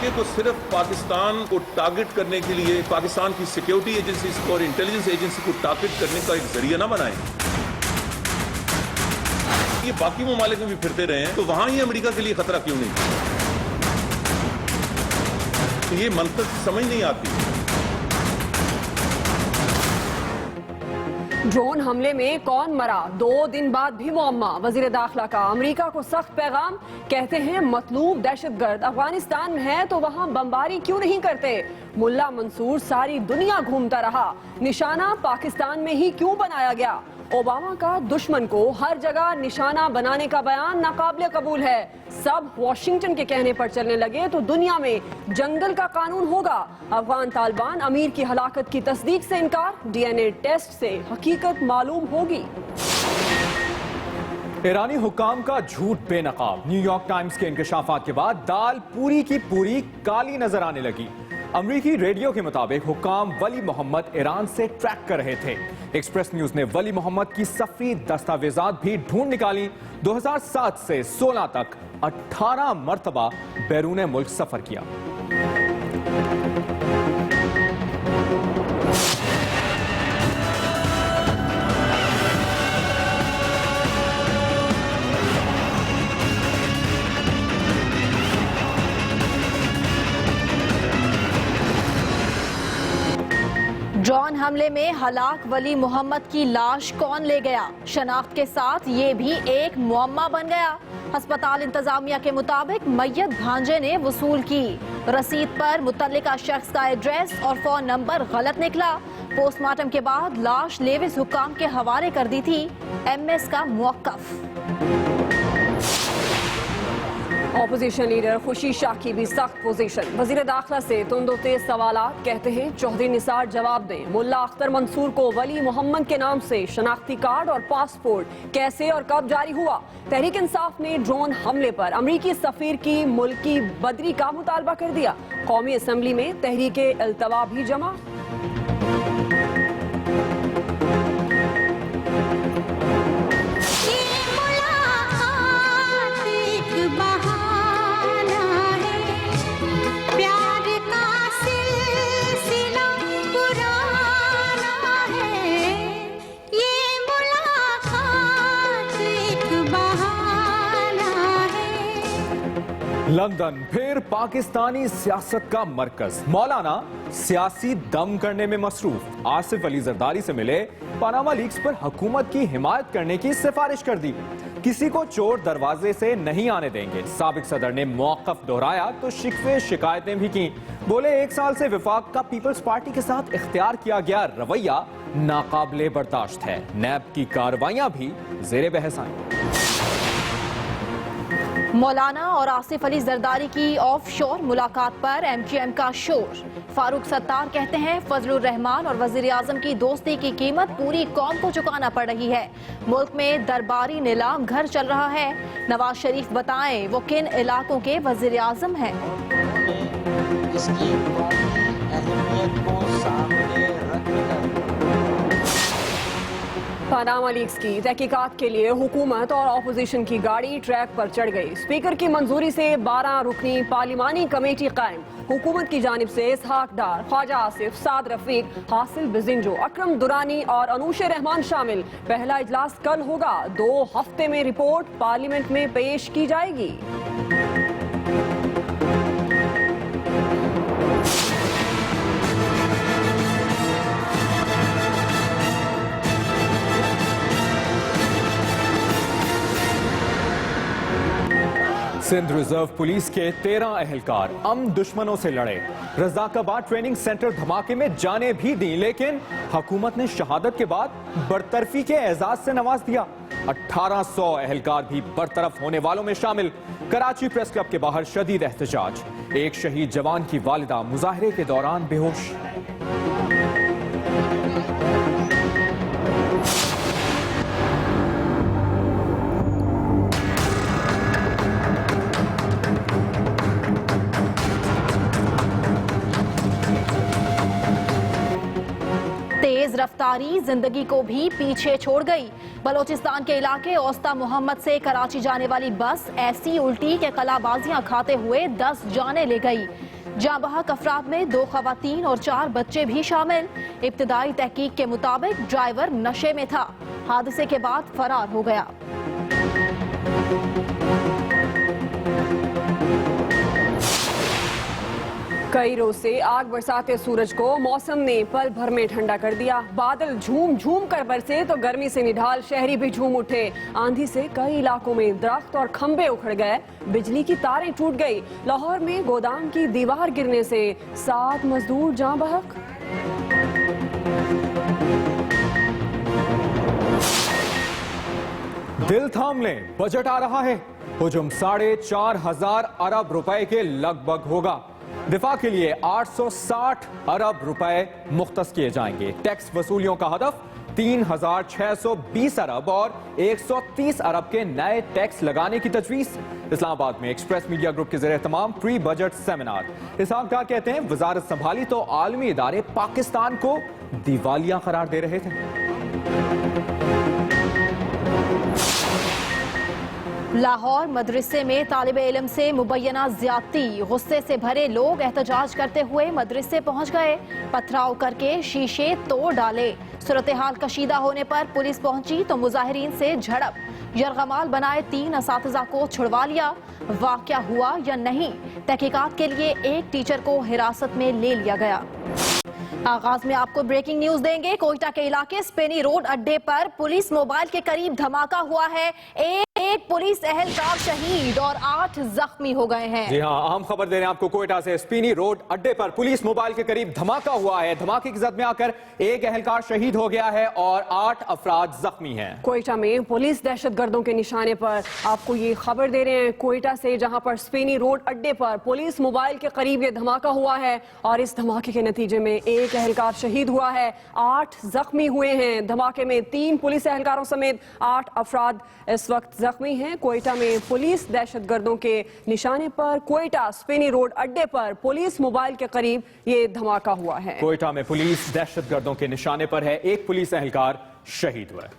वाक़े को सिर्फ पाकिस्तान को टारगेट करने के लिए पाकिस्तान की सिक्योरिटी एजेंसीज को और इंटेलिजेंस एजेंसी को टारगेट करने का एक जरिया ना बनाएं। ये बाकी ममालिक में भी फिरते रहे हैं तो वहां ही अमेरिका के लिए खतरा क्यों नहीं? तो ये मंतक समझ नहीं आती। ड्रोन हमले में कौन मरा, 2 दिन बाद भी मुअम्मा। वजीर दाखिला का अमेरिका को सख्त पैगाम, कहते हैं मतलूब दहशतगर्द अफगानिस्तान में है तो वहां बमबारी क्यों नहीं करते? मुल्ला मंसूर सारी दुनिया घूमता रहा, निशाना पाकिस्तान में ही क्यों बनाया गया? ओबामा का दुश्मन को हर जगह निशाना बनाने का बयान नाकाबिले कबूल है। सब वॉशिंगटन के कहने पर चलने लगे तो दुनिया में जंगल का कानून होगा। अफगान तालिबान अमीर की हलाकत की तस्दीक से इनकार, DNA टेस्ट से हकीकत मालूम होगी। ईरानी हुक्काम का झूठ बेनकाब, न्यूयॉर्क टाइम्स के इंकशाफात के बाद दाल पूरी की पूरी काली नजर आने लगी। अमरीकी रेडियो के मुताबिक हुक्काम वली मोहम्मद ईरान से ट्रैक कर रहे थे। एक्सप्रेस न्यूज ने वली मोहम्मद की सफरी दस्तावेजात भी ढूंढ निकाली। 2007 से 16 तक 18 मरतबा बैरून मुल्क सफर किया। ड्रोन हमले में हलाक वली मोहम्मद की लाश कौन ले गया? शनाख्त के साथ ये भी एक मुअम्मा बन गया। अस्पताल इंतजामिया के मुताबिक मैयत भांजे ने वसूल की। रसीद पर मुतल्लिका शख्स का एड्रेस और फोन नंबर गलत निकला। पोस्टमार्टम के बाद लाश लेविस हुक्काम के हवाले कर दी थी। MS का मुवक्कफ। ऑपोजिशन लीडर खुशी शाह की भी सख्त पोजीशन, वजीर दाखिला से तुंदो तेज सवालात, कहते हैं चौधरी निसार जवाब दें। मुल्ला अख्तर मंसूर को वली मोहम्मद के नाम से शनाख्ती कार्ड और पासपोर्ट कैसे और कब जारी हुआ? तहरीक इंसाफ ने ड्रोन हमले पर अमरीकी सफीर की मुल्की बदरी का मुतालबा कर दिया। कौमी असम्बली में तहरीके अल्तवा भी जमा। लंदन फिर पाकिस्तानी सियासत का मरकज, मौलाना सियासी दम करने में मसरूफ। आसिफ अली जरदारी से मिले, पनामा लीक्स पर हुकूमत की हिमायत करने की सिफारिश कर दी। किसी को चोर दरवाजे से नहीं आने देंगे। साबिक सदर ने मौक़िफ़ दोहराया तो शिकवे शिकायतें भी की। बोले 1 साल से विफाक का पीपल्स पार्टी के साथ इख्तियार किया गया रवैया नाकाबिले बर्दाश्त है। नैब की कार्रवाइयां भी ज़ेरे बहस आईं। मौलाना और आसिफ अली जरदारी की ऑफशोर मुलाकात पर MQM का शोर। फारूक सत्तार कहते हैं फजलुर रहमान और वजीर आजम की दोस्ती की कीमत पूरी कौम को चुकाना पड़ रही है। मुल्क में दरबारी नीलाम घर चल रहा है। नवाज शरीफ बताएं वो किन इलाकों के वजीर आजम हैं। इसकी कौमी अहमियत को सामने रखकर पनामा लीक्स की तहकीकात के लिए हुकूमत और अपोजिशन की गाड़ी ट्रैक पर चढ़ गई। स्पीकर की मंजूरी से 12 रुकनी पार्लिमानी कमेटी कायम। हुकूमत की जानिब से इसहाक डार, ख्वाजा आसिफ, साद रफीक, हासिल बिजिंजो, अकरम दुरानी और अनूश रहमान शामिल। पहला इजलास कल होगा। 2 हफ्ते में रिपोर्ट पार्लियामेंट में पेश की जाएगी। सिंध रिजर्व पुलिस के 13 एहलकार दुश्मनों से लड़े। रज़ाकाबाद ट्रेनिंग सेंटर धमाके में जाने भी दी, लेकिन हुकूमत ने शहादत के बाद बरतरफी के एजाज से नवाज दिया। 1800 एहलकार भी बरतरफ होने वालों में शामिल। कराची प्रेस क्लब के बाहर शदीद एहतजाज। एक शहीद जवान की वालिदा मुजाहरे के दौरान बेहोश। तेज रफ्तारी जिंदगी को भी पीछे छोड़ गई। बलोचिस्तान के इलाके औस्ता मोहम्मद से कराची जाने वाली बस ऐसी उल्टी के कलाबाजियां खाते हुए 10 जानें ले गई। जाँ बहक अफराद में 2 खवातीन और 4 बच्चे भी शामिल। इब्तदाई तहकीक के मुताबिक ड्राइवर नशे में था। हादसे के बाद फरार हो गया। कई रोज से आग बरसाते सूरज को मौसम ने पल भर में ठंडा कर दिया। बादल झूम झूम कर बरसे तो गर्मी से निढाल शहरी भी झूम उठे। आंधी से कई इलाकों में दरख्त और खंबे उखड़ गए, बिजली की तारें टूट गई। लाहौर में गोदाम की दीवार गिरने से 7 मजदूर जाँ बहक। दिल थाम लें, बजट आ रहा है। हुजूम 4,500 अरब रुपए के लगभग होगा। दिफा के लिए 860 अरब रुपए मुख्तस किए जाएंगे। टैक्स वसूलियों का हदफ 3,620 अरब और 130 अरब के नए टैक्स लगाने की तजवीज़। इस्लामाबाद में एक्सप्रेस मीडिया ग्रुप के ज़रिए तमाम प्री बजट सेमिनार। इसहाक डार कहते हैं वजारत संभाली तो आलमी इदारे पाकिस्तान को दिवालिया करार दे रहे थे। लाहौर मदरसे में तालिबे इल्म से मुबैना ज्यादती। गुस्से से भरे लोग एहतजाज करते हुए मदरसे पहुंच गए। पथराव करके शीशे तोड़ डाले। सूरत हाल कशीदा होने पर पुलिस पहुंची तो मुजाहिरीन से झड़प। यरगमाल बनाए 3 असातिज़ा को छुड़वा लिया। वाक़या हुआ या नहीं, तहकीकात के लिए एक टीचर को हिरासत में ले लिया गया। आगाज में आपको ब्रेकिंग न्यूज देंगे। कोयटा के इलाके स्पेनी रोड अड्डे पर पुलिस मोबाइल के करीब धमाका हुआ है। एक पुलिस एहलकार शहीद और 8 जख्मी हो गए हैं। जी हाँ, अहम खबर दे रहे हैं आपको कोयटा से। स्पेनी रोड अड्डे पर पुलिस मोबाइल के करीब धमाका हुआ है। धमाके की जद में आकर एक एहलकार शहीद हो गया है और 8 अफराद जख्मी हैं। कोयटा में पुलिस दहशतगर्दों के निशाने पर आपको ये खबर दे रहे हैं कोयटा से, जहां पर स्पेनी रोड अड्डे पर पुलिस मोबाइल के करीब ये धमाका हुआ है और इस धमाके के नतीजे में एक एहलकार शहीद हुआ है, 8 जख्मी हुए हैं। धमाके में 3 पुलिस एहलकारों समेत 8 अफराद इस वक्त जख्मी हैं। कोयटा में पुलिस दहशतगर्दों के निशाने पर कोयटा स्पेनी रोड अड्डे पर पुलिस मोबाइल के करीब ये धमाका हुआ है। कोयटा में पुलिस दहशतगर्दों के निशाने पर है, एक पुलिस एहलकार शहीद हुआ है।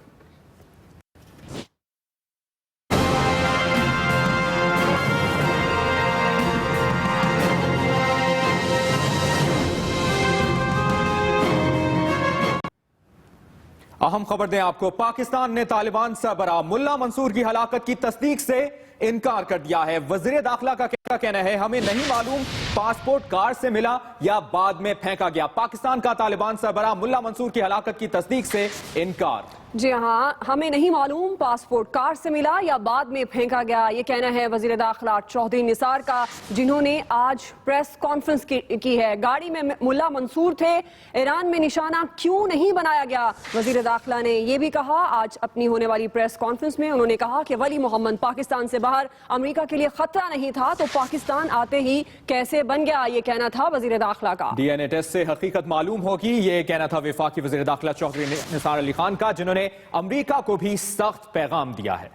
अहम खबर दें आपको, पाकिस्तान ने तालिबान सरबराह मुल्ला मंसूर की हलाकत की तस्दीक से इनकार कर दिया है। वज़ीर दाखिला का कहना है हमें नहीं मालूम पासपोर्ट कार से मिला या बाद में फेंका गया। पाकिस्तान का तालिबान सरबराह मुल्ला मंसूर की हलाकत की तस्दीक से इनकार। जी हाँ, हमें नहीं मालूम पासपोर्ट कार से मिला या बाद में फेंका गया, ये कहना है वज़ीर दाखिला चौधरी निसार का, जिन्होंने आज प्रेस कॉन्फ्रेंस की है। गाड़ी में मुल्ला मंसूर थे, ईरान में निशाना क्यों नहीं बनाया गया, वज़ीर दाखिला ने यह भी कहा। आज अपनी होने वाली प्रेस कॉन्फ्रेंस में उन्होंने कहा कि वली मोहम्मद पाकिस्तान से बाहर अमेरिका के लिए खतरा नहीं था तो पाकिस्तान आते ही कैसे बन गया, ये कहना था वज़ीर दाखिला का। DNA टेस्ट से हकीकत मालूम होगी, ये कहना था वफाकी वज़ीर दाखिला चौधरी निसार अली खान का, जिन्होंने अमेरिका को भी सख्त पैगाम दिया है।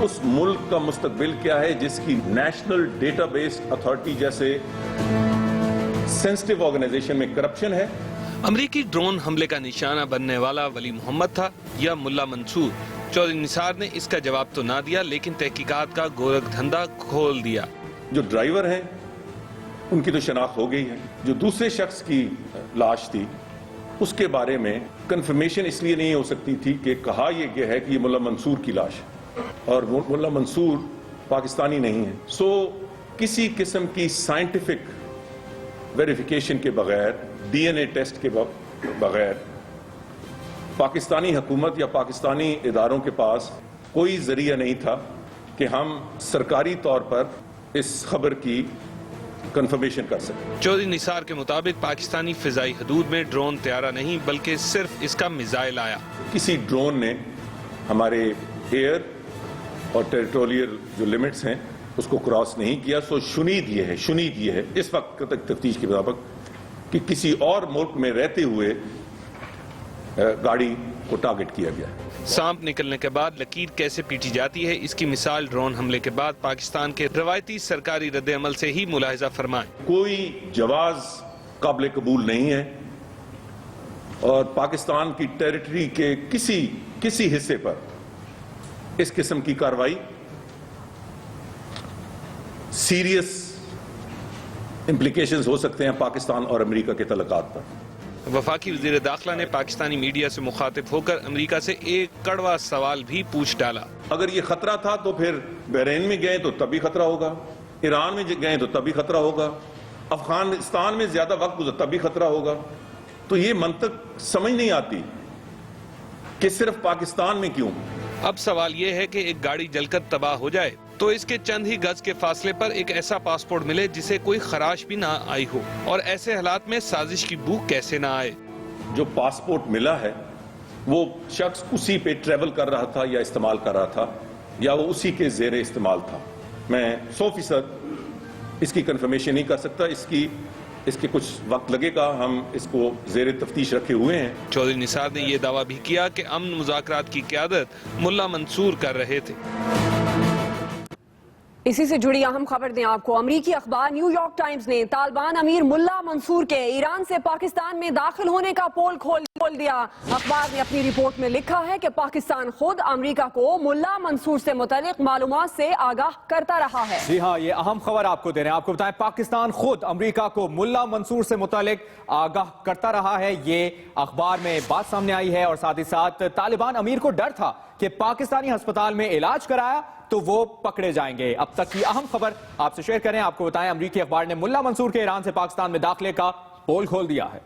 उस मुल्क का मुस्तकबिल क्या है जिसकी नेशनल डेटाबेस अथॉरिटी जैसे सेंसिटिव ऑर्गेनाइजेशन में करप्शन है। अमरीकी ड्रोन हमले का निशाना बनने वाला वली मोहम्मद था या मुल्ला मंसूर? चौधरी निसार ने इसका जवाब तो ना दिया, लेकिन तहकीकात का गोरख धंधा खोल दिया। जो ड्राइवर हैं उनकी तो शनाख्त हो गई है। जो दूसरे शख्स की लाश थी उसके बारे में कंफर्मेशन इसलिए नहीं हो सकती थी कि कहा यह गया है कि ये मुल्ला मंसूर की लाश है और मुल्ला मंसूर पाकिस्तानी नहीं है। सो किसी किस्म की साइंटिफिक वेरिफिकेशन के बगैर, DNA टेस्ट के बगैर पाकिस्तानी हुकूमत या पाकिस्तानी इदारों के पास कोई जरिया नहीं था कि हम सरकारी तौर पर इस खबर की कंफर्मेशन कर सकें। चौधरी निसार के मुताबिक पाकिस्तानी फिजाई हदूद में ड्रोन तैयारा नहीं बल्कि सिर्फ इसका मिसाइल आया। किसी ड्रोन ने हमारे एयर और टेरिटोरियल जो लिमिट्स हैं उसको क्रॉस नहीं किया। सो शुनीद ये है इस वक्त तक तफ्तीश के मुताबिक कि किसी और मुल्क में रहते हुए गाड़ी को टारगेट किया गया है। सांप निकलने के बाद लकीर कैसे पीटी जाती है, इसकी मिसाल ड्रोन हमले के बाद पाकिस्तान के रवायती सरकारी रद्द अमल से ही मुलाहिजा फरमाएं। कोई जवाज काबिल कबूल नहीं है और पाकिस्तान की टेरिटरी के किसी हिस्से पर इस किस्म की कार्रवाई सीरियस इंप्लीकेशंस हो सकते हैं पाकिस्तान और अमेरिका के तल्लुकात पर। वफाकी वज़ीर दाखिला ने पाकिस्तानी मीडिया से मुखातिब होकर अमेरिका से एक कड़वा सवाल भी पूछ डाला। अगर ये खतरा था तो फिर बहरीन में गए तो तभी खतरा होगा, ईरान में गए तो तभी खतरा होगा, अफगानिस्तान में ज्यादा वक्त गुजरा तभी खतरा होगा। तो ये मंतक समझ नहीं आती कि सिर्फ पाकिस्तान में क्यों। अब सवाल ये है कि एक गाड़ी जलकर तबाह हो जाए तो इसके चंद ही गज के फासले पर एक ऐसा पासपोर्ट मिले जिसे कोई खराश भी ना आई हो, और ऐसे हालात में साजिश की बू कैसे ना आए। जो पासपोर्ट मिला है वो शख्स उसी पे ट्रेवल कर रहा था या इस्तेमाल कर रहा था या वो उसी के ज़ेरे इस्तेमाल था। मैं 100% इसकी कंफर्मेशन नहीं कर सकता, इसके कुछ वक्त लगेगा, हम इसको ज़ेरे तफ्तीश रखे हुए हैं। चौधरी निसार ने यह दावा भी किया कि अमन मुज़ाकरात की क़यादत मुल्ला मंसूर कर रहे थे। इसी से जुड़ी अहम खबर दें आपको। अमरीकी अखबार न्यूयॉर्क टाइम्स ने तालिबान अमीर मुल्ला मंसूर के ईरान से पाकिस्तान में दाखिल होने का पोल खोल दिया। अखबार ने अपनी रिपोर्ट में लिखा है कि पाकिस्तान खुद अमरीका को मुल्ला मंसूर से मुतालिक मालूमात से आगाह करता रहा है। जी हाँ, ये अहम खबर आपको दे रहे हैं। आपको बताएं, पाकिस्तान खुद अमरीका को मुल्ला मंसूर से मुतालिक आगाह करता रहा है। ये अखबार में बात सामने आई है और साथ ही साथ तालिबान अमीर को डर था कि पाकिस्तानी अस्पताल में इलाज कराया तो वो पकड़े जाएंगे। अब तक की अहम खबर आपसे शेयर करें। आपको बताएं, अमरीकी अखबार ने मुल्ला मंसूर के ईरान से पाकिस्तान में दाखिले का पोल खोल दिया है।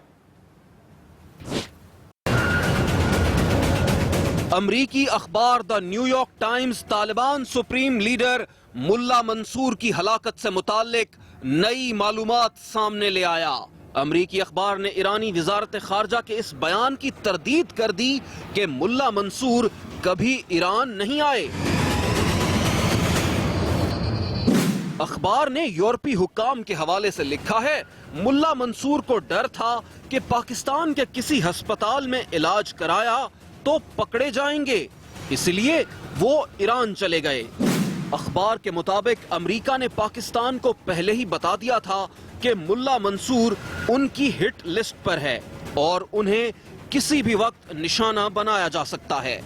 अमरीकी अखबार the New York Times Taliban supreme leader मुल्ला मंसूर की हलाकत से मुताल्लिक नई मालूमात सामने ले आया। अमरीकी अखबार ने ईरानी वजारत खारजा के इस बयान की तरदीद कर दी कि मुल्ला मंसूर कभी ईरान नहीं आए। अखबार ने यूरोपी हुक्काम के हवाले से लिखा है, मुल्ला मंसूर को डर था कि पाकिस्तान के किसी अस्पताल में इलाज कराया तो पकड़े जाएंगे, इसलिए वो ईरान चले गए। अखबार के मुताबिक अमेरिका ने पाकिस्तान को पहले ही बता दिया था कि मुल्ला मंसूर उनकी हिट लिस्ट पर है और उन्हें किसी भी वक्त निशाना बनाया जा सकता है।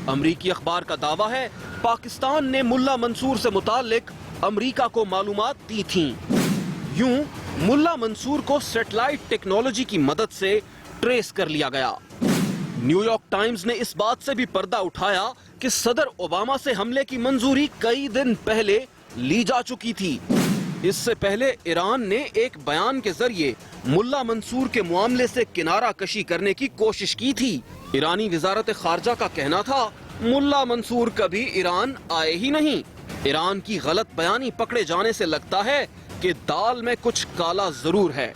अमरीकी अखबार का दावा है, पाकिस्तान ने मुल्ला मंसूर से मुतालिक अमरीका को मालूमात दी थीं। यूं मुल्ला मंसूर को सैटेलाइट टेक्नोलॉजी की मदद से ट्रेस कर लिया गया। न्यूयॉर्क टाइम्स ने इस बात से भी पर्दा उठाया कि सदर ओबामा से हमले की मंजूरी कई दिन पहले ली जा चुकी थी। इससे पहले ईरान ने एक बयान के जरिए मुल्ला मंसूर के मामले से किनारा कशी करने की कोशिश की थी। ईरानी वजारत खारजा का कहना था, मुल्ला मंसूर कभी ईरान आए ही नहीं। ईरान की गलत बयानी पकड़े जाने से लगता है कि दाल में कुछ काला जरूर है।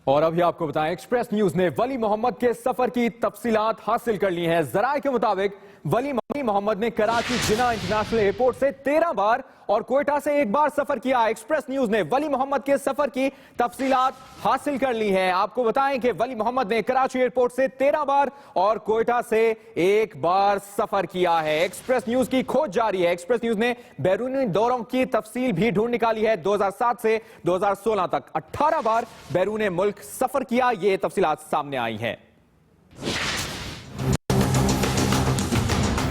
और अभी आपको बताएं, एक्सप्रेस न्यूज ने वली मोहम्मद के सफर की तफसीलात हासिल कर ली हैं। जराए के मुताबिक वली मोहम्मद ने कराची जिना इंटरनेशनल एयरपोर्ट से 13 बार और कोयटा से 1 बार सफर किया। एक्सप्रेस न्यूज ने वली मोहम्मद के सफर की तफसीलात हासिल कर ली हैं। आपको बताएं कि वली मोहम्मद ने कराची एयरपोर्ट से 13 बार और कोयटा से 1 बार सफर किया है। एक्सप्रेस न्यूज की खोज जारी है। एक्सप्रेस न्यूज ने बैरूनी दौरों की तफसील भी ढूंढ निकाली है। 2007 से 2016 तक 18 बार बैरून मुल्क सफर किया, ये तफसीलात सामने आई हैं।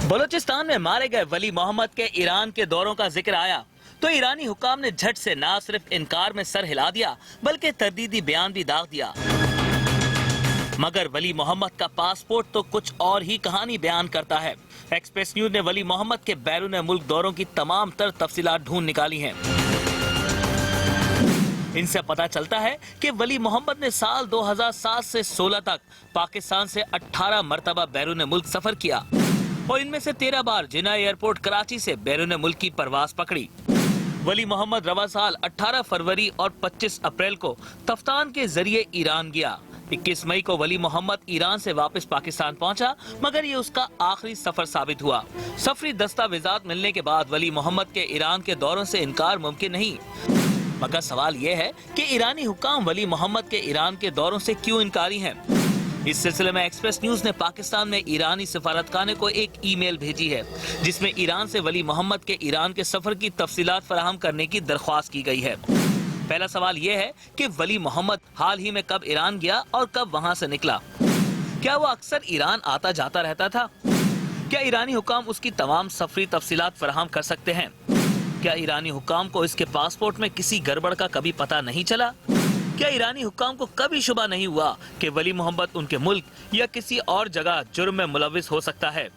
बलूचिस्तान में मारे गए वली मोहम्मद के ईरान के दौरों का जिक्र आया तो ईरानी हुकाम ने झट से ना सिर्फ इनकार में सर हिला दिया बल्कि तरदीदी बयान भी दाग दिया। मगर वली मोहम्मद का पासपोर्ट तो कुछ और ही कहानी बयान करता है। एक्सप्रेस न्यूज ने वली मोहम्मद के बैरून मुल्क दौरों की तमाम तर तफसीलात ढूंढ निकाली हैं। इनसे पता चलता है कि वली मोहम्मद ने साल 2007 से 16 तक पाकिस्तान से 18 मरतबा बैरून मुल्क सफर किया और इनमें से 13 बार जिना एयरपोर्ट कराची से बैरून मुल्क की परवाज पकड़ी। वली मोहम्मद रवा साल 18 फरवरी और 25 अप्रैल को तफ्तान के जरिए ईरान गया। 21 मई को वली मोहम्मद ईरान से वापस पाकिस्तान पहुंचा, मगर ये उसका आखिरी सफर साबित हुआ। सफरी दस्तावेजात मिलने के बाद वली मोहम्मद के ईरान के दौरों से इनकार मुमकिन नहीं। मगर सवाल ये है कि ईरानी हुकाम वली मोहम्मद के ईरान के दौरों से क्यों इनकारी हैं? इस सिलसिले में एक्सप्रेस न्यूज ने पाकिस्तान में ईरानी सफारतखाने को एक ईमेल भेजी है जिसमें ईरान से वली मोहम्मद के ईरान के सफर की तफसीलात फराहम करने की दरख्वास्त की गई है। पहला सवाल ये है कि वली मोहम्मद हाल ही में कब ईरान गया और कब वहां से निकला। क्या वो अक्सर ईरान आता जाता रहता था? क्या ईरानी हुकाम उसकी तमाम सफरी तफसीलात फराहम कर सकते हैं? क्या ईरानी हुकाम को इसके पासपोर्ट में किसी गड़बड़ का कभी पता नहीं चला? क्या ईरानी हुकाम को कभी शुबा नहीं हुआ कि वली मोहम्मद उनके मुल्क या किसी और जगह जुर्म में मुलविस हो सकता है?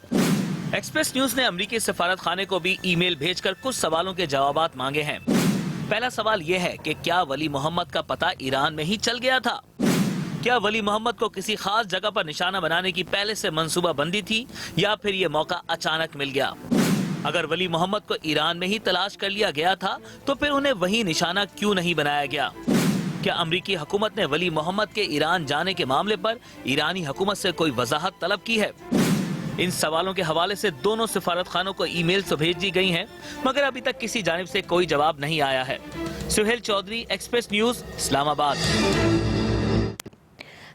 एक्सप्रेस न्यूज ने अमरीकी सफारत खाने को भी ईमेल भेजकर कुछ सवालों के जवाबात मांगे हैं। पहला सवाल यह है कि क्या वली मोहम्मद का पता ईरान में ही चल गया था? क्या वली मोहम्मद को किसी खास जगह पर निशाना बनाने की पहले से मंसूबा बंदी थी या फिर ये मौका अचानक मिल गया? अगर वली मोहम्मद को ईरान में ही तलाश कर लिया गया था तो फिर उन्हें वही निशाना क्यों नहीं बनाया गया? क्या अमरीकी हुकूमत ने वली मोहम्मद के ईरान जाने के मामले पर ईरानी हुकूमत से कोई वजाहत तलब की है? इन सवालों के हवाले से दोनों सिफारत खानों को ईमेल तो भेज दी गई हैं, मगर अभी तक किसी जानिब से कोई जवाब नहीं आया है। Suhail Chaudhry, express news, Islamabad.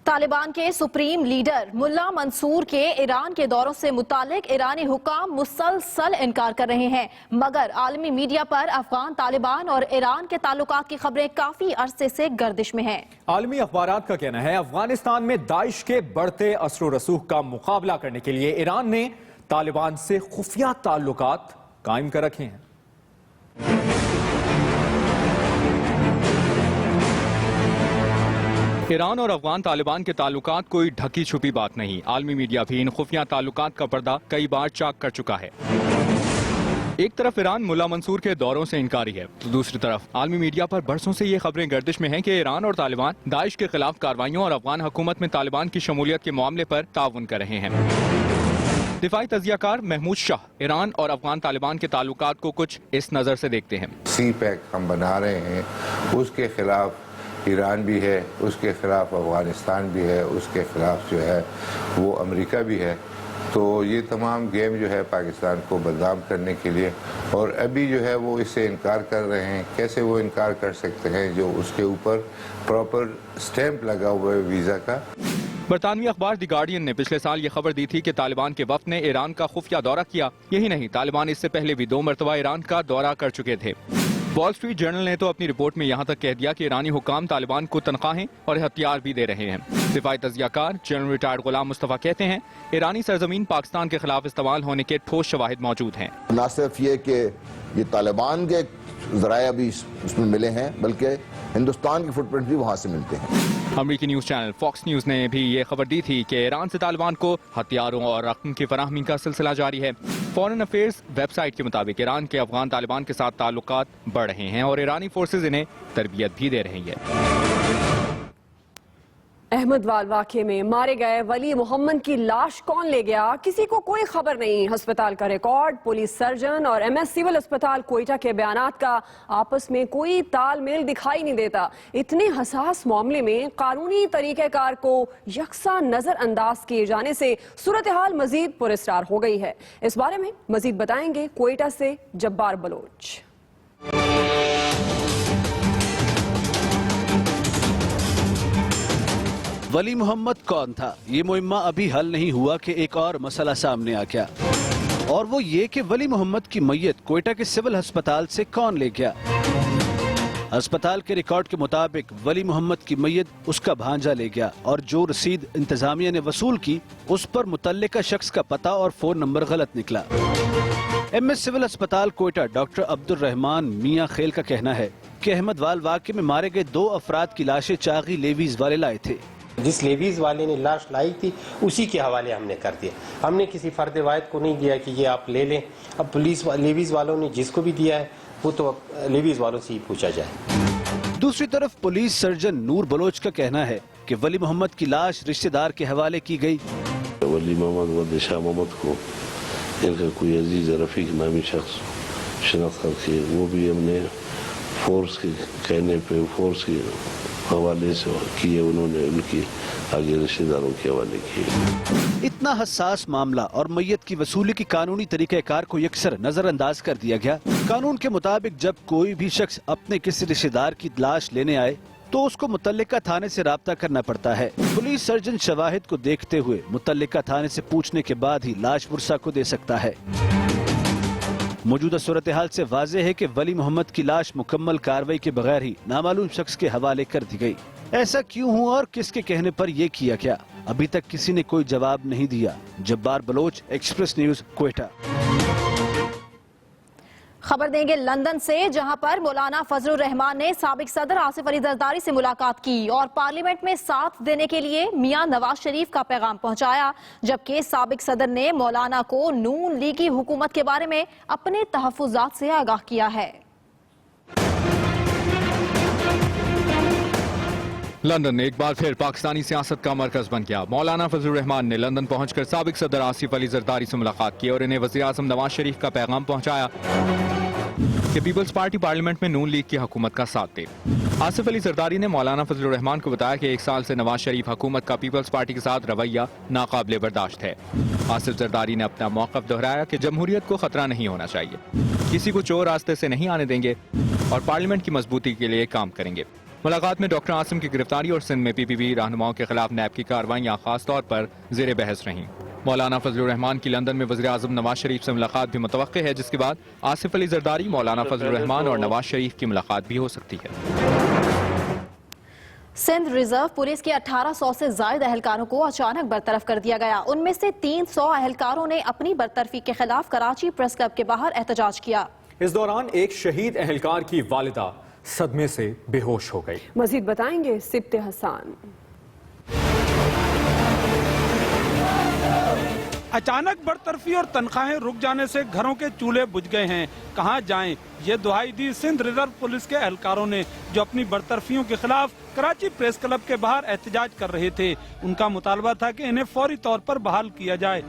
Taliban के सुप्रीम लीडर मुल्ला मंसूर के ईरान के दौरों से मुतालिक ईरानी हुकाम मुसलसल इनकार कर रहे हैं, मगर आलमी मीडिया पर अफगान तालिबान और ईरान के ताल्लुकात की खबरें काफी अरसे से गर्दिश में हैं। आलमी अखबारात का कहना है अफगानिस्तान में दाइश के बढ़ते असर रसूख का मुकाबला करने के लिए ईरान ने तालिबान से खुफिया ताल्लुकात कायम कर रखे हैं। ईरान और अफगान तालिबान के ताल्लुकात कोई ढकी छुपी बात नहीं। आलमी मीडिया भी इन खुफिया ताल्लुकात का पर्दा कई बार चाक कर चुका है। एक तरफ ईरान मुल्ला मंसूर के दौरों से इनकारी है तो दूसरी तरफ आलमी मीडिया पर बरसों से ये खबरें गर्दिश में हैं कि ईरान और तालिबान दाइश के खिलाफ कार्रवाइयों और अफगान हुकूमत में तालिबान की शमूलियत के मामले पर ताउन कर रहे हैं। दिफाई तजियाकार महमूद शाह ईरान और अफगान तालिबान के ताल्लुकात को कुछ इस नजर से देखते हैं। सी पैक हम बना रहे हैं, उसके खिलाफ ईरान भी है, उसके खिलाफ अफगानिस्तान भी है, उसके खिलाफ जो है वो अमेरिका भी है। तो ये तमाम गेम जो है पाकिस्तान को बदनाम करने के लिए, और अभी जो है वो इससे इनकार कर रहे हैं। कैसे वो इनकार कर सकते हैं जो उसके ऊपर प्रॉपर स्टैंप लगा हुआ है वीज़ा का। बरतानवी अखबार द गार्डियन ने पिछले साल ये खबर दी थी कि तालिबान के वफ्द ने ईरान का खुफिया दौरा किया। यही नहीं, तालिबान इससे पहले भी 2 मरतबा ईरान का दौरा कर चुके थे। वॉल स्ट्रीट जर्नल ने तो अपनी रिपोर्ट में यहाँ तक कह दिया कि ईरानी हुकाम तालिबान को तनख्वाहें और हथियार भी दे रहे हैं। दिफाई तजियाकार जनरल रिटायर्ड गुलाम मुस्तफा कहते हैं ईरानी सरजमीन पाकिस्तान के खिलाफ इस्तेमाल होने के ठोस शवाहिद मौजूद हैं। न सिर्फ ये कि ये तालिबान के ज़राए अभी इसमें मिले हैं, बल्कि हिंदुस्तान के फुटप्रिंट भी वहाँ से मिलते हैं। अमरीकी न्यूज चैनल फॉक्स न्यूज ने भी ये खबर दी थी कि ईरान से तालिबान को हथियारों और रकम की फराहमी का सिलसिला जारी है। फॉरेन अफेयर्स वेबसाइट के मुताबिक ईरान के अफगान तालिबान के साथ ताल्लुकात बढ़ रहे हैं और ईरानी फोर्सेज इन्हें तरबियत भी दे रही है। अहमदवाल वाक़े में मारे गए वली मोहम्मद की लाश कौन ले गया, किसी को कोई खबर नहीं। अस्पताल का रिकॉर्ड, पुलिस सर्जन और MS सिविल अस्पताल कोयटा के बयानात का आपस में कोई तालमेल दिखाई नहीं देता। इतने हसास मामले में कानूनी तरीक़ेकार को यकसा नजरअंदाज किए जाने से सूरत हाल मजीद पुरस्कार हो गई है। इस बारे में मजीद बताएंगे कोयटा से जब्बार बलोच। वली मोहम्मद कौन था, ये मुहिम्मा अभी हल नहीं हुआ कि एक और मसला सामने आ गया, और वो ये कि वली मोहम्मद की मैयत कोयटा के सिविल अस्पताल से कौन ले गया। अस्पताल के रिकॉर्ड के मुताबिक वली मोहम्मद की मैयत उसका भांजा ले गया, और जो रसीद इंतजामिया ने वसूल की उस पर मुतल्लिका शख्स का पता और फोन नंबर गलत निकला। MS सिविल अस्पताल कोयटा डॉक्टर अब्दुल रहमान मियां खेल का कहना है कि अहमदवाल वाक़े में मारे गए 2 अफराद की लाशें चागी लेवीज वाले लाए थे। जिस लेवीज वाले ने लाश लाई थी उसी के हवाले हमने कर दिया। हमने किसी फर्द वाहिद को नहीं दिया कि ये आप ले लें। अब पुलिस लेवीज वालों ने जिसको भी दिया है वो तो लेवीज वालों से ही पूछा जाए। दूसरी तरफ पुलिस सर्जन नूर बलोच का कहना है कि वली मोहम्मद की लाश रिश्तेदार के हवाले की गई। वली मोहम्मद व शाह मोहम्मद को इनका कोई अजीज रफीक नामी शख्स शनाख्त करके वो भी हमने फोर्स के कहने पे फोर्स के हवाले से किए, उन्होंने उनकी आगे रिश्तेदारों के हवाले किए। इतना हसास मामला और मैयत की वसूली की कानूनी तरीक़ेकार को यकसर नजरअंदाज कर दिया गया। कानून के मुताबिक जब कोई भी शख्स अपने किसी रिश्तेदार की लाश लेने आए तो उसको मुतल्लिका थाने से राब्ता करना पड़ता है। पुलिस सर्जन शवाहिद को देखते हुए मुतल्लिका थाने से पूछने के बाद ही लाश पुरसा को दे सकता है। موجودہ صورتحال سے واضح ہے کہ ولی محمد کی لاش مکمل کارروائی کے بغیر ہی نامعلوم شخص کے حوالے کر دی گئی۔ ایسا کیوں ہوا اور کس کے کہنے پر یہ کیا گیا، ابھی تک کسی نے کوئی جواب نہیں دیا۔ جبار بلوچ، ایکسپریس نیوز، کوئٹہ۔ خبر دیں گے لندن سے، جہاں پر مولانا فضل الرحمان نے سابق صدر آصف علی زرداری سے ملاقات کی اور پارلیمنٹ میں ساتھ دینے کے لیے میاں نواز شریف کا پیغام پہنچایا، جبکہ سابق صدر نے مولانا کو نون لیگ کی حکومت کے بارے میں اپنے تحفظات سے آگاہ کیا ہے۔ لندن ایک بار پھر پاکستانی سیاست کا مرکز بن گیا۔ مولانا فضل الرحمان نے لندن پہنچ کر سابق صدر آصف علی زرداری سے ملاقات کی اور انہیں وزیر اعظم نواز شریف کا پیغام پہنچایا کہ پیپلز پارٹی پارلیمنٹ میں نون لیگ کی حکومت کا ساتھ دے۔ آصف علی زرداری نے مولانا فضل الرحمان کو بتایا کہ 1 سال سے نواز شریف حکومت کا پیپلز پارٹی کے ساتھ رویہ ناقابل برداشت ہے۔ آصف زرداری نے اپنا موقف دہرایا کہ جمہوریت کو خطرہ نہیں ہونا چاہیے، کسی کو چور راستے سے نہیں آنے دیں گے اور پارلیمنٹ کی مضبوطی کے لیے کام کریں گے۔ ملاقات میں ڈاکٹر عاصم کی گرفتاری اور سندھ میں پی پی پی رہنماؤں کے خلاف نیب کی کارروائیاں خاص طور پر زیر بحث رہیں۔ مولانا فضل الرحمان کی لندن میں وزیر اعظم نواز شریف سے ملاقات بھی متوقع ہے، جس کے بعد آصف علی زرداری، مولانا فضل الرحمان اور نواز شریف کی ملاقات بھی ہو سکتی ہے۔ سندھ ریزرو پولیس کے 1800 سے زائد اہلکاروں کو اچانک برطرف کر دیا گیا۔ ان میں سے 300 اہلکاروں نے اپنی برطرفی کے خلاف کراچی پریس کلب کے باہر احتجاج کیا۔ اس دوران ایک شہید اہلکار کی والدہ صدمے سے بے ہوش ہو گئی۔ مزید بتائیں گے سبت حسان۔ اچانک برطرفی اور تنخواہیں رک جانے سے گھروں کے چولہے بجھ گئے ہیں، کہاں جائیں، یہ دہائی دی سندھ ریزرو پولیس کے اہلکاروں نے، جو اپنی برطرفیوں کے خلاف کراچی پریس کلب کے باہر احتجاج کر رہے تھے۔ ان کا مطالبہ تھا کہ انہیں فوری طور پر بحال کیا جائے۔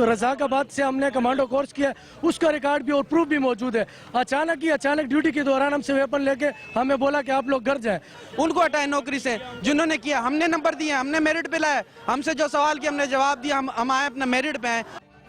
رزاق آباد سے ہم نے کمانڈو کورس کیا، اس کا ریکارڈ بھی اور پروف بھی موجود ہے۔ اچانک ڈیوٹی کے دوران ہم سے ویپن لے کے ہمیں بولا کہ آپ لوگ گھر جائیں۔ ان کو ہٹائے نوکری سے، جنہوں نے کیا، ہم نے نمبر دیے، ہم نے میرٹ پہ لائے، ہم سے جو سوال کیا ہم نے جواب دیا، ہم آئے اپنا میرٹ پہ آئے۔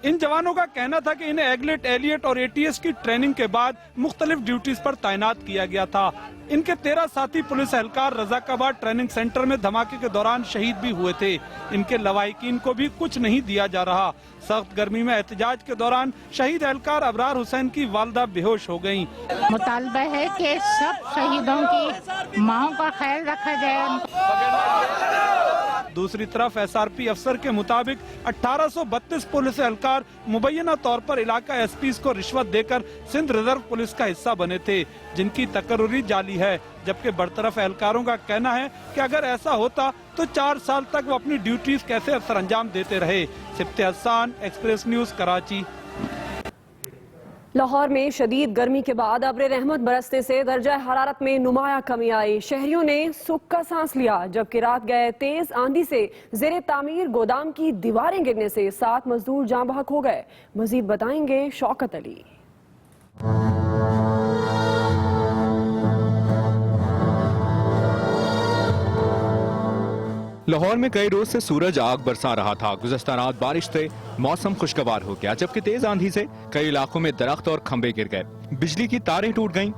ان جوانوں کا کہنا تھا کہ انہیں ایگلیٹ، ایلیٹ اور اے ٹی ایس کی ٹریننگ کے بعد مختلف ڈیوٹیز پر تعینات کیا گیا تھا۔ ان کے 13 ساتھی پولیس اہلکار رزاق آباد ٹریننگ سینٹر میں دھماکے کے دوران شہید بھی ہوئے تھے۔ ان کے لواحقین کو بھی کچھ نہیں دیا جا رہا۔ سخت گرمی میں احتجاج کے دوران شہید اہلکار ابرار حسین کی والدہ بے ہوش ہو گئیں۔ مطالبہ ہے کہ سب شہیدوں کی ماؤں کا خیال رکھا جائے۔ دوسری طرف ایس آر پی افسر کے مطابق 1832 پولیس اہلکار مبینہ طور پر علاقہ ایس پیز کو رشوت دے کر سندھ ریزرو پولیس کا حصہ بنے تھے، جن کی تقرری جعلی ہے، جبکہ برطرف اہلکاروں کا کہنا ہے کہ اگر ایسا ہوتا تو 4 سال تک وہ اپنی ڈیوٹیز کیسے سر انجام دیتے رہے۔ سبت حسان، ایکسپریس نیوز، کراچی۔ لاہور میں شدید گرمی کے بعد ابر رحمت برسنے سے درجہ حرارت میں نمایاں کمی آئی۔ شہریوں نے سکھ کا سانس لیا، جبکہ رات گئے تیز آندھی سے زیر تعمیر گودام کی دیواریں گرنے سے 7 مزدور جاں بحق ہو گئے۔ مزید بتائیں گے شوکت علی۔ لاہور میں کئی روز سے سورج آگ برسا رہا تھا۔ گزشتہ رات بارش سے موسم خوشگوار ہو گیا، جبکہ تیز آندھی سے کئی علاقوں میں درخت اور کھمبے گر گئے، بجلی کی تاریں ٹوٹ گئیں۔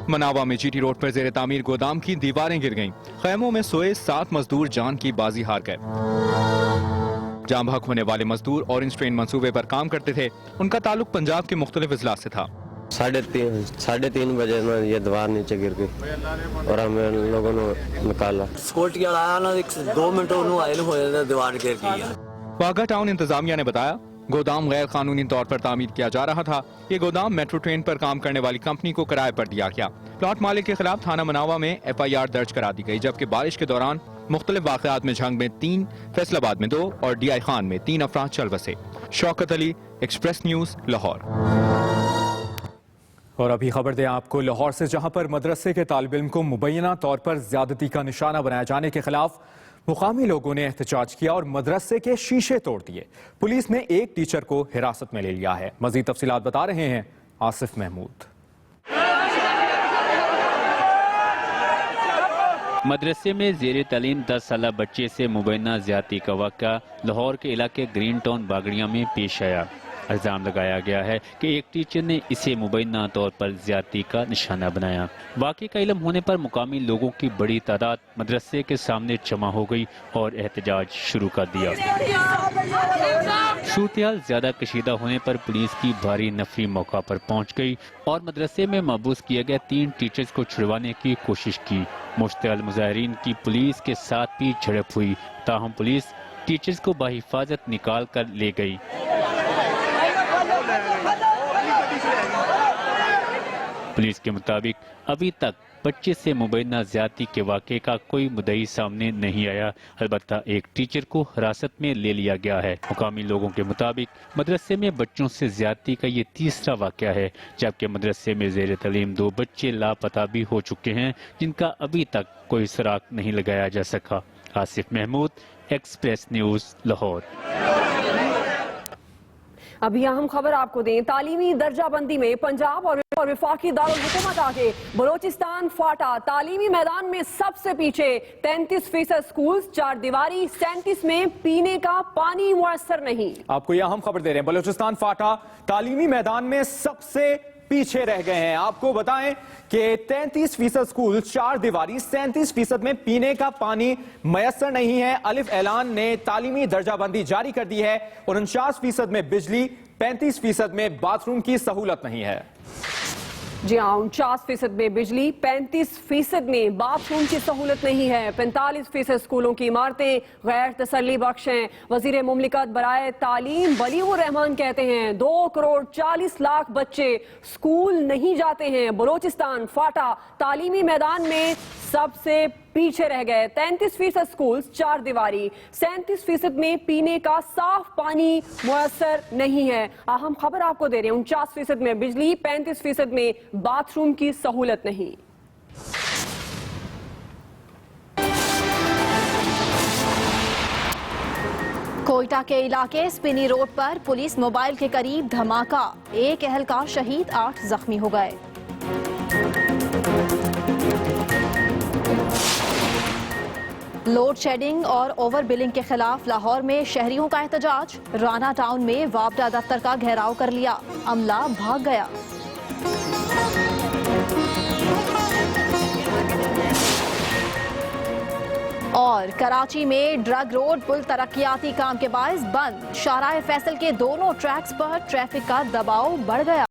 مناوا میں جی ٹی روڈ پر زیر تعمیر گودام کی دیواریں گر گئیں۔ خیموں میں سوئے 7 مزدور جان کی بازی ہار گئے۔ جاں بحق ہونے والے مزدور اورنج ٹرین منصوبے پر کام کرتے تھے۔ ان کا تعلق پنجاب کے مختلف اضلاع سے تھا۔ 3:30 بجے یہ دیوار نیچے گر گئی اور ہمیں لوگوں نے نکالا۔ سیکورٹی والا آیا نا، 2 منٹ انہوں آئے ہوئے دیوار گر گئی۔ واگا ٹاؤن انتظامیہ نے بتایا گودام غیر قانونی طور پر تعمیر کیا جا رہا تھا۔ یہ گودام میٹرو ٹرین پر کام کرنے والی کمپنی کو کرائے پر دیا گیا۔ پلاٹ مالک کے خلاف تھانہ مناوا میں FIR درج کرا دی گئی، جبکہ بارش کے دوران مختلف واقعات میں جھنگ میں 3، فیصل آباد میں 2 اور ڈی آئی خان میں 3 افراد چل بسے۔ Shaukat Ali, express news, Lahore. اور ابھی خبر دیں آپ کو لاہور سے، جہاں پر مدرسے کے طالب علم کو مبینہ طور پر زیادتی کا نشانہ بنائے جانے کے خلاف مقامی لوگوں نے احتجاج کیا اور مدرسے کے شیشے توڑ دیے۔ پولیس نے ایک ٹیچر کو حراست میں لے لیا ہے۔ مزید تفصیلات بتا رہے ہیں آصف محمود۔ مدرسے میں زیر تعلیم 10 سالہ بچے سے مبینہ زیادتی کا واقعہ لاہور کے علاقے گرین ٹاؤن باگڑیاں میں پیش آیا۔ इल्जाम लगाया गया है कि एक टीचर ने इसे मुबैना तौर पर ज्यादती का निशाना बनाया। वाक़े का इल्म होने पर मुकामी लोगों की बड़ी तादाद मदरसे के सामने जमा हो गई और एहतजाज शुरू कर दिया। सूरत-ए-हाल ज्यादा कशीदा होने पर पुलिस की भारी नफरी मौका पर पहुंच गई और मदरसे में महबूस किए गए 3 टीचर्स को छुड़वाने की कोशिश की। मुश्तअल मुजाहिरीन की पुलिस के साथ भी झड़प हुई, ताहम पुलिस टीचर्स को बाहिफाजत निकाल कर ले गई। पुलिस के मुताबिक अभी तक बच्चे से मुबैना ज्यादती के वाक़े का कोई मुद्दई सामने नहीं आया। अलबत्ता एक टीचर को हिरासत में ले लिया गया है। मुकामी लोगों के मुताबिक मदरसे में बच्चों से ज्यादती का ये तीसरा वाक़या है, जबकि मदरसे में ज़ेर तालीम 2 बच्चे लापता भी हो चुके हैं, जिनका अभी तक कोई सुराग नहीं लगाया जा सका। Asif Mahmood, Express News, Lahore. अभी अहम खबर आपको दें, तालीमी दर्जाबंदी में पंजाब और वफाकी दारुल हुकूमत आगे बलोचिस्तान फाटा। तालीमी मैदान में सबसे पीछे 33% स्कूल, 4 दीवारी, 37 में पीने का पानी मुयसर नहीं। आपको यह अहम खबर दे रहे हैं, बलोचिस्तान फाटा तालीमी मैदान में सबसे पीछे रह गए हैं। आपको बताएं कि 33% स्कूल, 4 दीवारी, 37% में पीने का पानी मयसर नहीं है। अलिफ ऐलान ने तालीमी दर्जाबंदी जारी कर दी है। 49% में बिजली, 35% में बाथरूम की सहूलत नहीं है। जी हाँ, 49% में बिजली, 35% में बाथरूम की सहूलत नहीं है। 45% स्कूलों की इमारतें गैर तसल्ली बख्श हैं। वजीर मुमलिकत बराए तालीम बलीगुर रहमान कहते हैं 2 करोड़ 40 लाख बच्चे स्कूल नहीं जाते हैं। बलोचिस्तान फाटा तालीमी मैदान में सबसे पीछे रह गए। 33% स्कूल, 4 दीवारी, 37% में पीने का साफ पानी मुयसर नहीं है। अहम खबर आपको दे रहे हैं, 49% में बिजली, 35% में बाथरूम की सहूलत नहीं। कोयटा के इलाके स्पिनी रोड पर पुलिस मोबाइल के करीब धमाका, 1 एहलकार शहीद, 8 जख्मी हो गए। लोड शेडिंग और ओवर बिलिंग के खिलाफ लाहौर में शहरियों का एहतजाज। राना टाउन में वापडा दफ्तर का घेराव कर लिया, अमला भाग गया। और कराची में ड्रग रोड पुल तरक्याती काम के बायस बंद। शाहराह फैसल के दोनों ट्रैक्स पर ट्रैफिक का दबाव बढ़ गया।